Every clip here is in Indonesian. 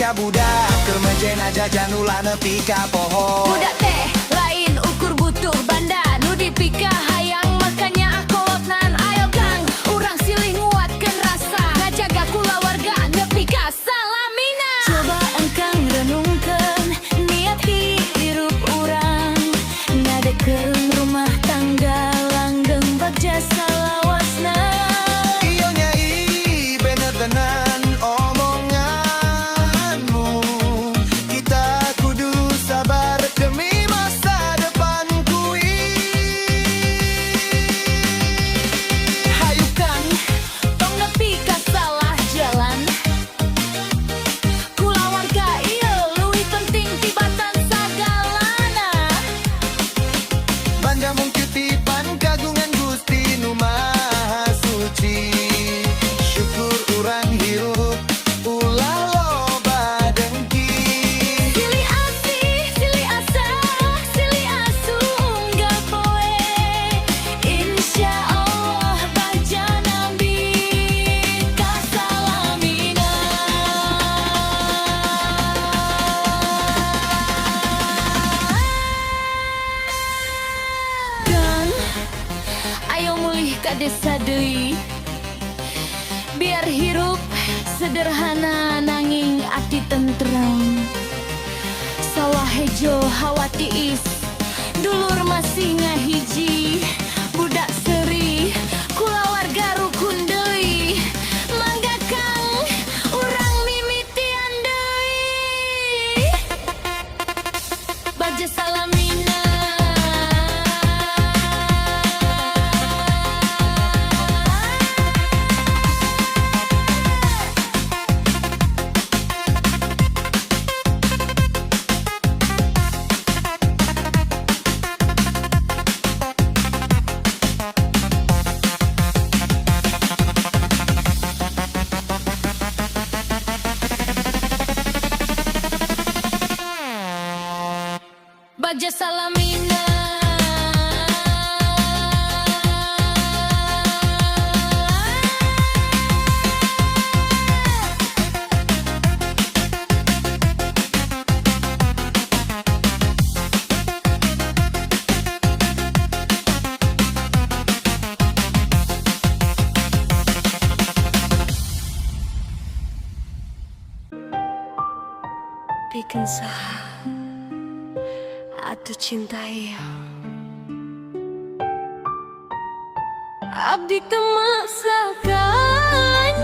ka budak keur menjena jajan ulah nepi ka pohon. Budak teh lain ukur butuh banda nu dipika hayang makanya kolotnan ayo Kang urang silih nguatkeun rasa ngajaga kulawarga nepi ka salamina. Coba engkang renungkeun niat hirup urang ngadekeun rumah tangga langgeng bagja salawasna. Iyo nyai bener tenan omonganmu, kita kudu sabar demi masa depan kui. Hayu Kang tong nepi ka salah jalan kulawarga ieu leuwih penting tibatan sagalana. Banda mung titipan kagungan Gusti nu Maha Suci, syukur urang hirup ulah loba dengki. Silih asih, silih asah, silih asuh unggal poe. Insya Allah baja nabi kasalamina. Dan ayo mulih ka desa deui. Biar hirup sederhana nanging ati tentrem. Sawah hejo hawa tiis dulur masih ngahiji budak seri kulawarga rukun deui. Mangga Kang urang mimitian deui baja salamina. Baja salamina. Bikin saha atuh cintai abdi teu maksakan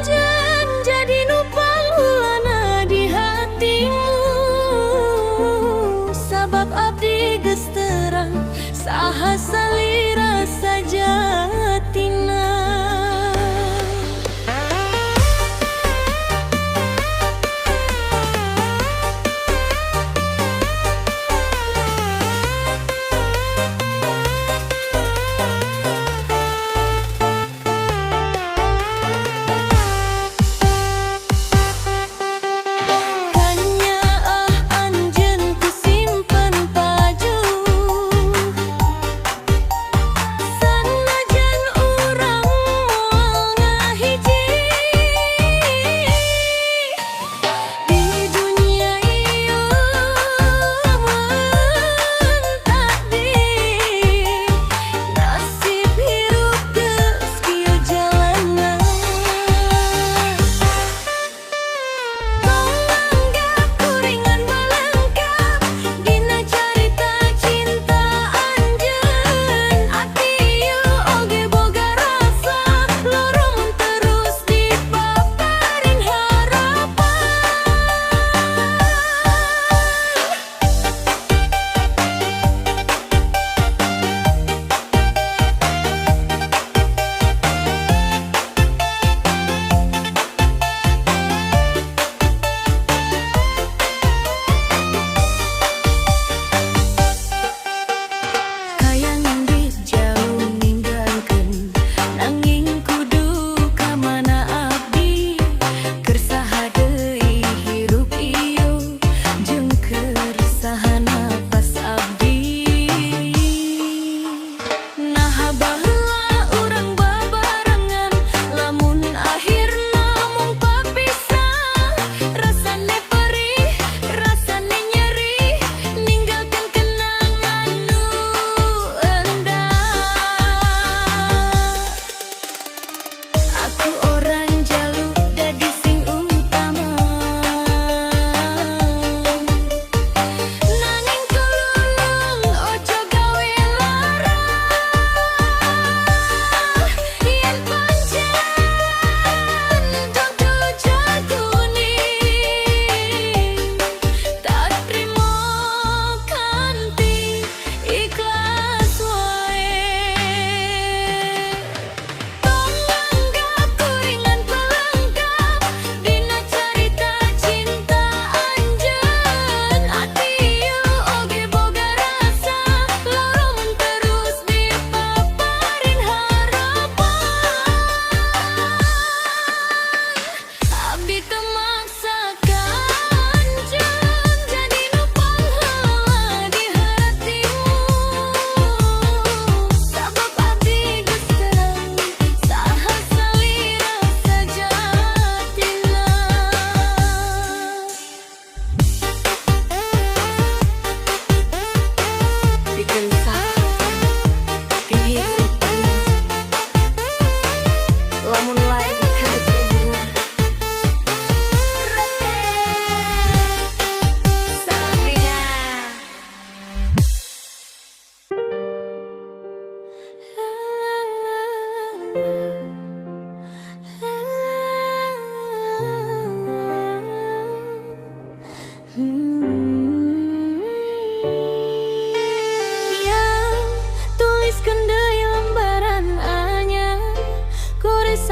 jan jadi nu panghulana di hatimu sabab abdi geus terang saha salira sajatina. Sana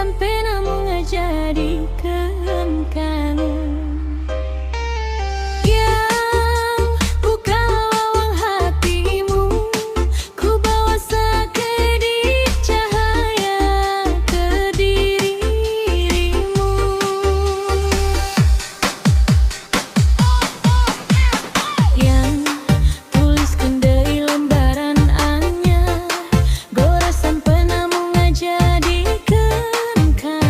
goresan pena menjadikan kangen. Yang buka lawang hatimu, ku bawa sekedip cahaya ke dirimu. Yang tuliskan dari lembaran anyar, goresan pena menjadikan kangen.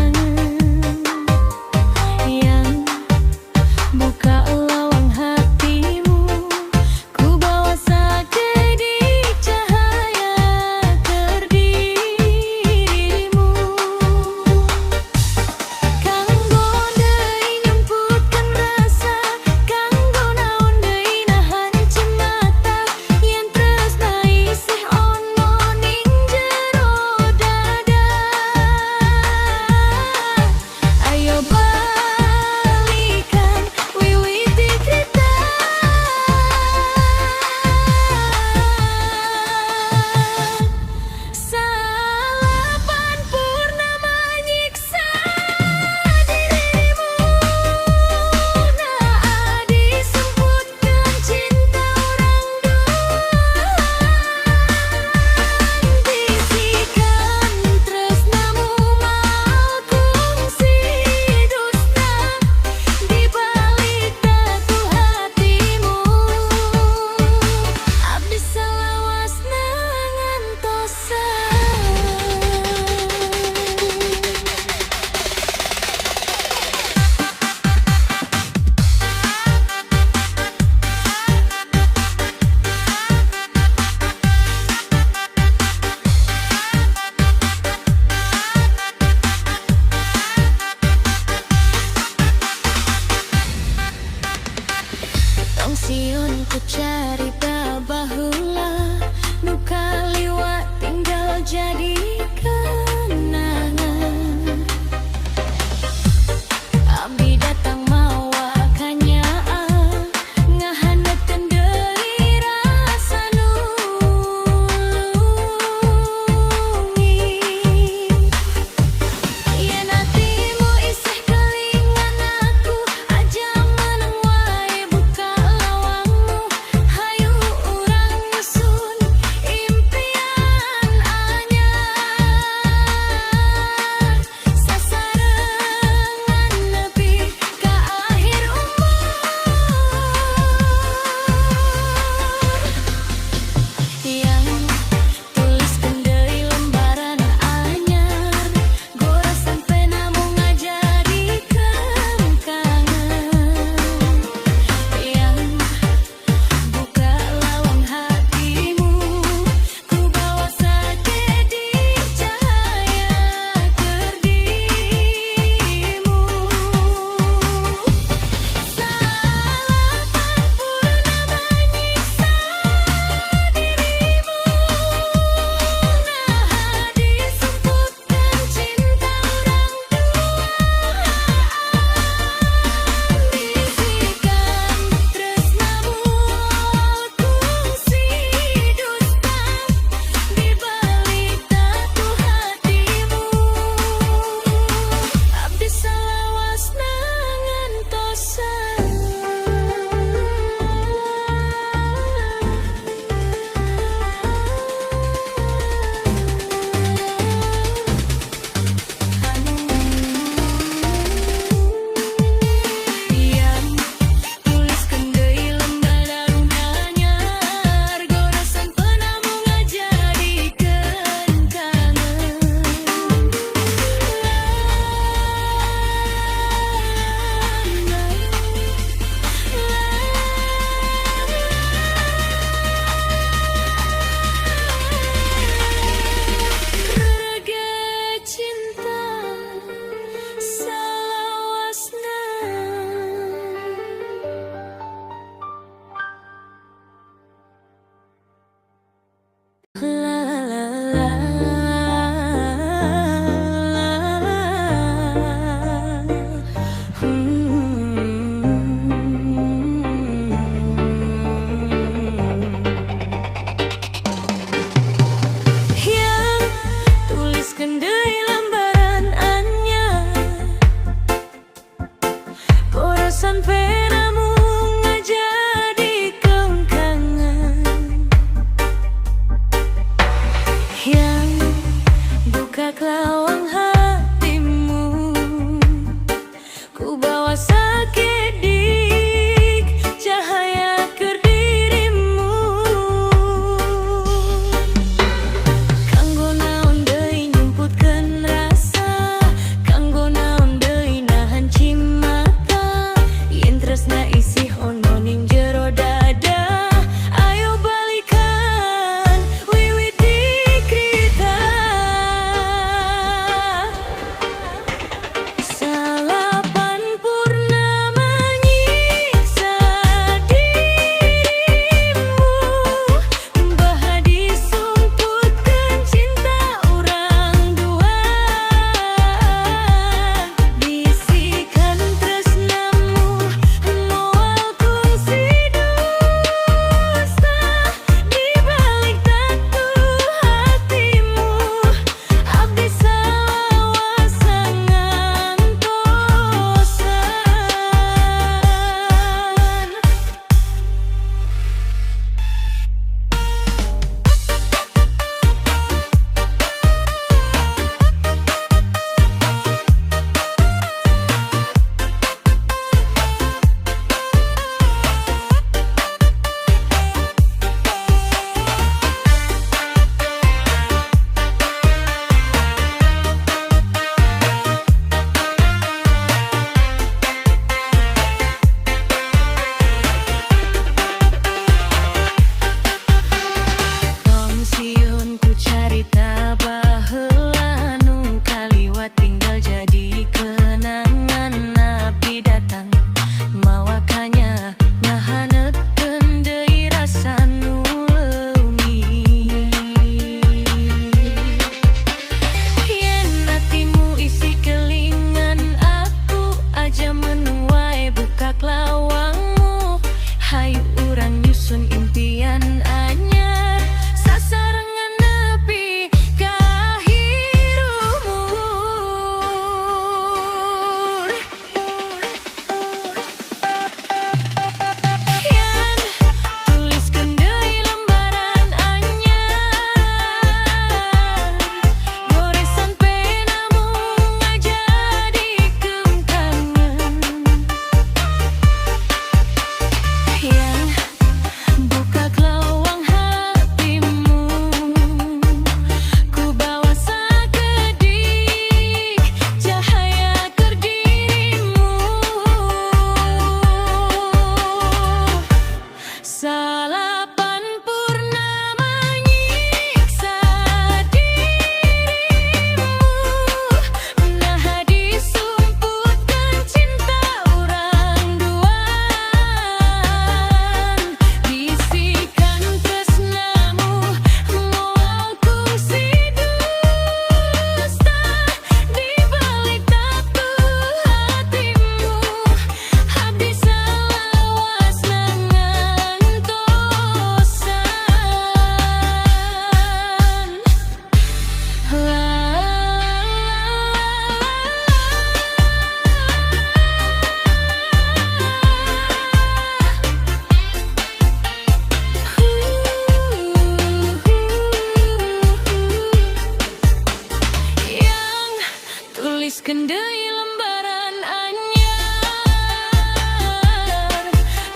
kendai lembaran anyar,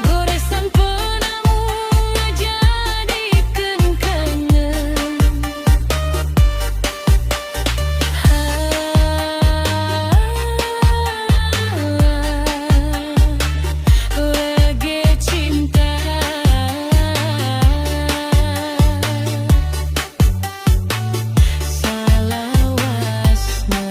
goresan penamu ngajadikeun kangen. Lagi cinta salawasna.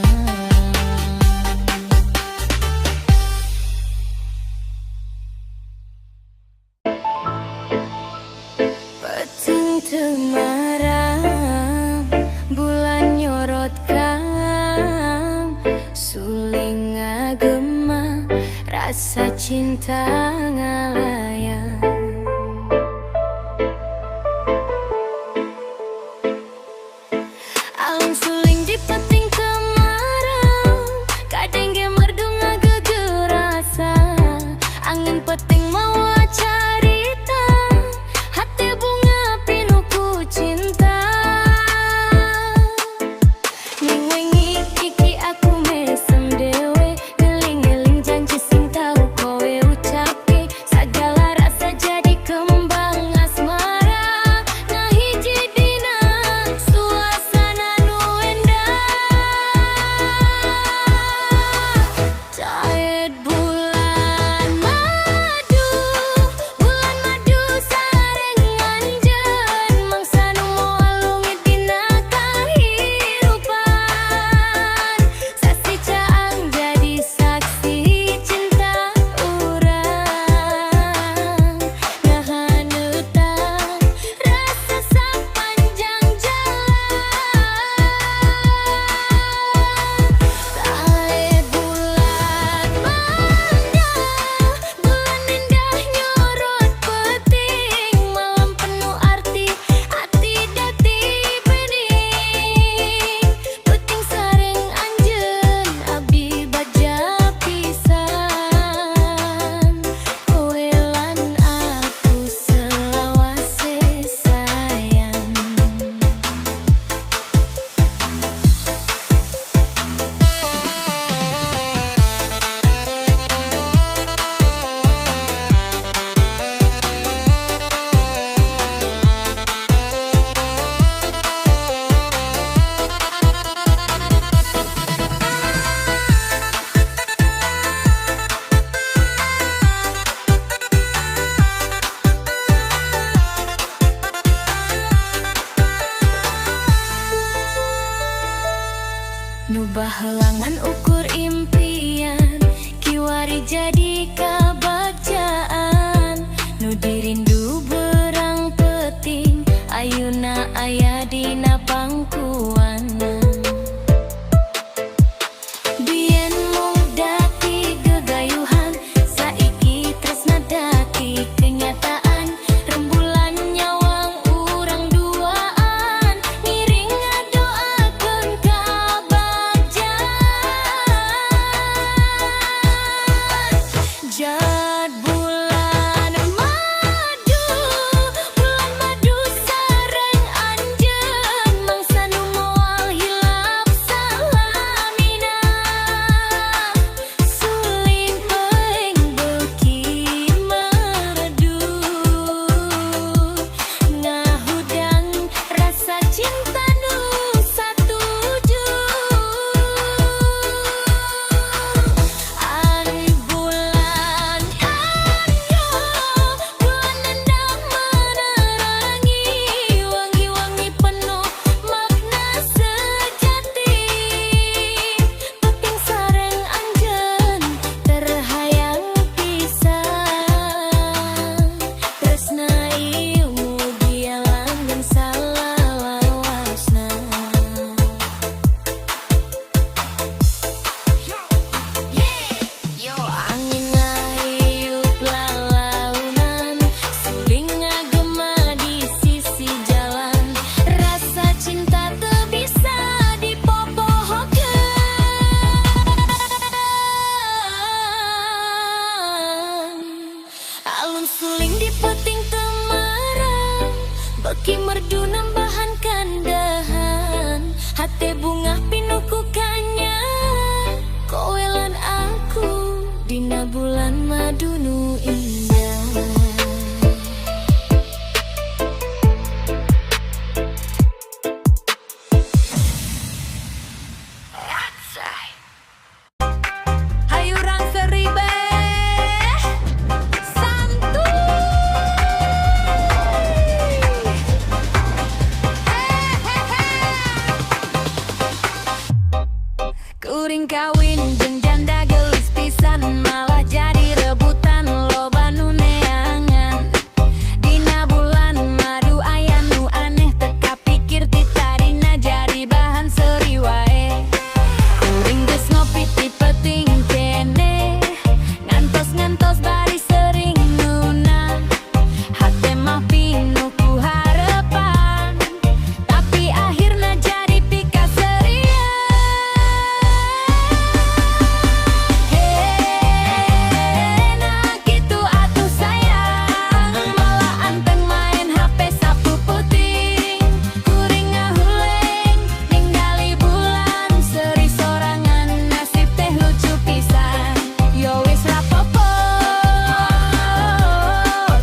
Peting temaram, bulan nyorot kang, suling ngagema, rasa cinta ngalayang. Alun suling di peting temaram, kadang ge merdu ngagegerasa, angin peting mawa carita, hati bunga pinuku cinta. Ning wengi iki aku mesem dewe, ngeling-ngeling janji sing tau kowe ucapke, sagala rasa jadi kembang asmara, ngahiji dina suasana nu endah. Taed bulan madu sareng anjeun, mangsa nu moal lungit dina kahirupan, sasi caang jadi saksi cinta urang, ngahaneutan rasa sapanjang jalan. Taed bulan mangga, bulan indah nyorot peting, malam penuh arti, hati dati bening, peting sareng anjeun, abdi baja pisan, kowe lan aku selawase sayang. Nu bahelangan ukur impian, kiwari jadi kabagjaan, nu dirindu berang peting, ayeuna aya dina pangkuanan. Biyen mung dati gegayuhan, saiki tresna dati kenyataan, rembulan nyawang urang duaan, ngiring ngadoakeun kabagjan. Jad bulan madu sareng anjeun, mangsa nu moal hilap salamina, suling peung beuki merdu, ngahudang rasa cinta nu satuju. Ari bulan anyo, bulan endah menerangi, wangi-wangi penuh makna sejati, peting sareng anjeun, terhayang pisan, tresna ieu mugia langgeng salawasna. Yo angin ngayup lalaunan, suling ngagema di sisi jalan, rasa cinta teu bisa dipopohokeun. Alun suling di peting temaram, beki merdu nambahan kandahan, hate bunga pinuku kanya, Kowe lan aku dina bulan madu nu indah. Hayu rang seribe santuy. Kuring kawin jeung janda geus pisan, malah jadi rebutan loba nu neangan. Dina bulan madu aya nu aneh, teu kapikir ti tarina jadi bahan seuri wae. Kuring geus ngopi ti peuting keneh, ngantos-ngantos bari sering nuna. Hate mah pinu ku harepan, tapi akhirna jadi pika serian. Nah kitu atuh sayang, malah anteng main HP sapu puting. Kuring ngahuleng ningali bulan seri sorangan, nasib teh lucu pisan. Yo wis rapopo,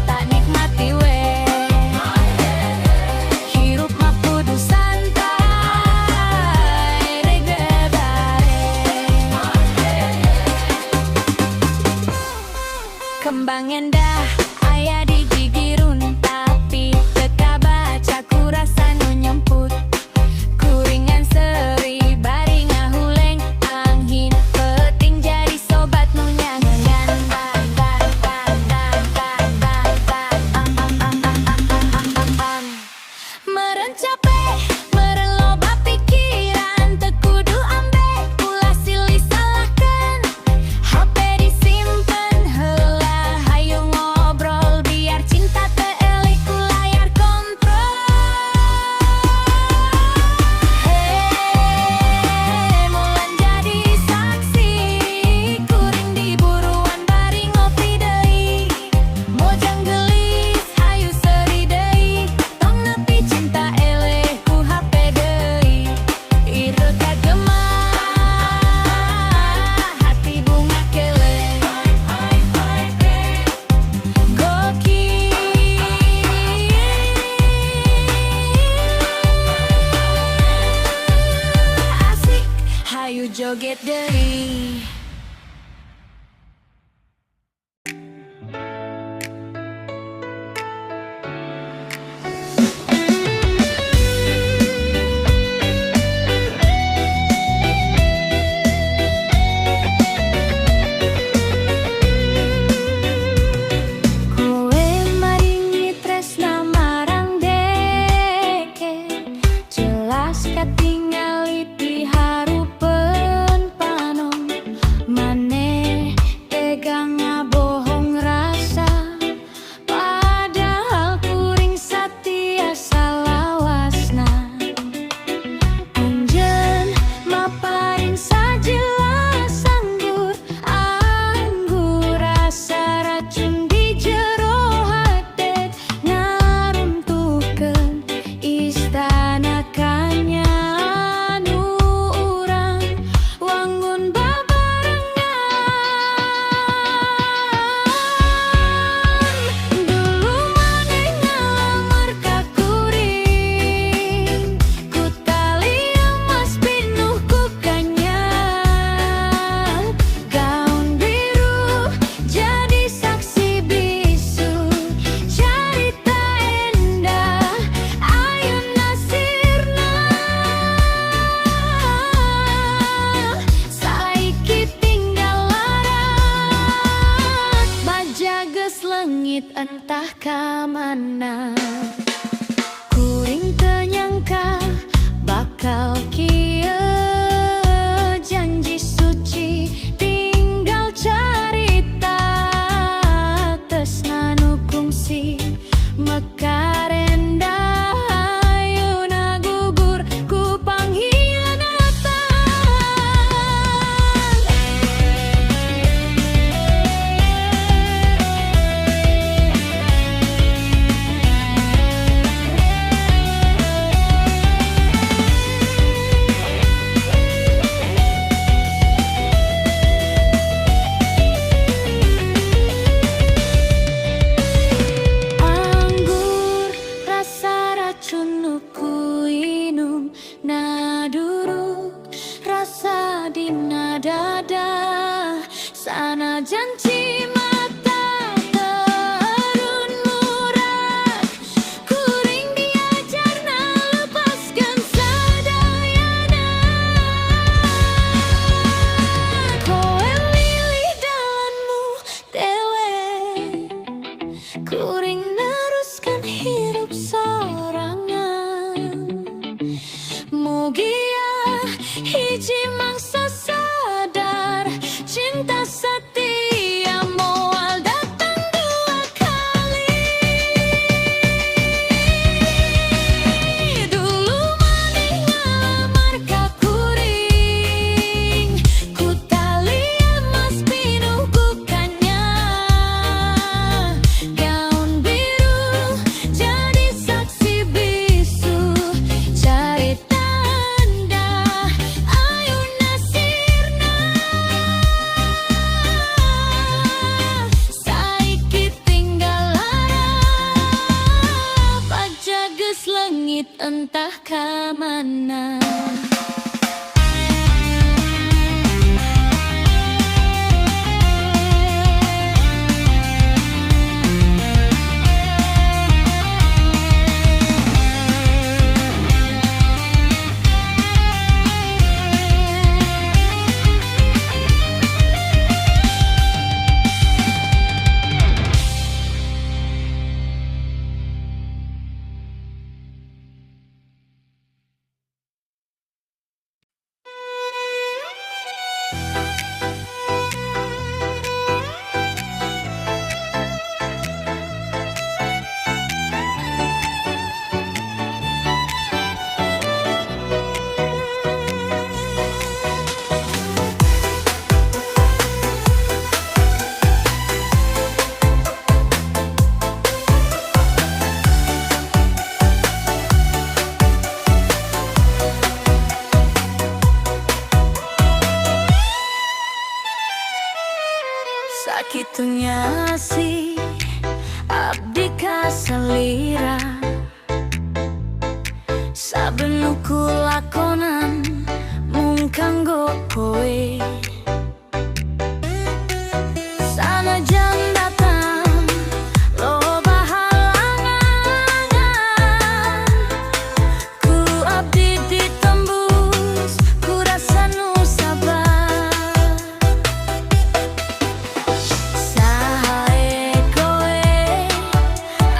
tak nikmati we. Hirup mah kudu santai, regedare. Kembang endah aya di gigirun, tapi teu kabaca ku rasa nu nyemput. Kuringan seri bari ngahuleng angin, peuting jadi sobat nu nyangan. Meureun capek, meureun loba pikiran, teu kudu ambe ulah silih salahkeun. HP disimpen heula, hayu ngobrol biar cinta teu elih ku layar kontrol. Mulan jadi saksi, kuring diburuan bari ngopi deui. Mojang gelis hayu seri deui, tong nepi cinta eleh ku HP deui. Ireu kagemah, hati bunga keleh. Gokil, asik, hayu joget deui. Kowe maringi tresna marang deke, jelas katingali ti harupeun panon. sunuku inum naduru rasa dina dada sana janji mata terun murah kuring diajar na lepaskan sadayana kowe milih dalanmu dewe kuring neruskan hidup sorangan mugia hiji mangsa sadar cinta setia moal datang dua kali dulu maning ngalamar ka kuring ku tali emas pinuh bukannya gaun biru jadi saksi bisu cari tanda ayu nasirna saiki tinggal harap aja geus leungit entah ka mana. Sakitunya si abdi kasalira saben ku lakonan mung kanggo kowe sanajan datang loba halangan ku abdi ditembus ku rasa nu sabar sae kowe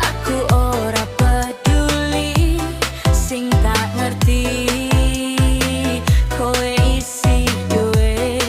aku ora peduli sing tak ngerti kowe isi duwe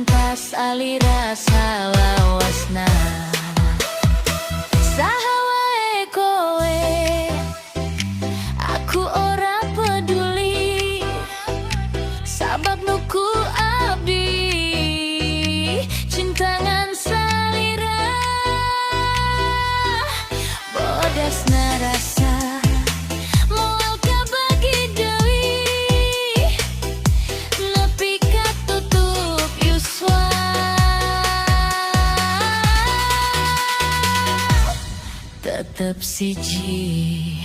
Lantas alira salawasna saha wae kowe, aku ora peduli, sabab nuku abdi cintangan salira. Bodasna rasa moal kabagi deui, nepi ka tutup yuswa. Tetep siji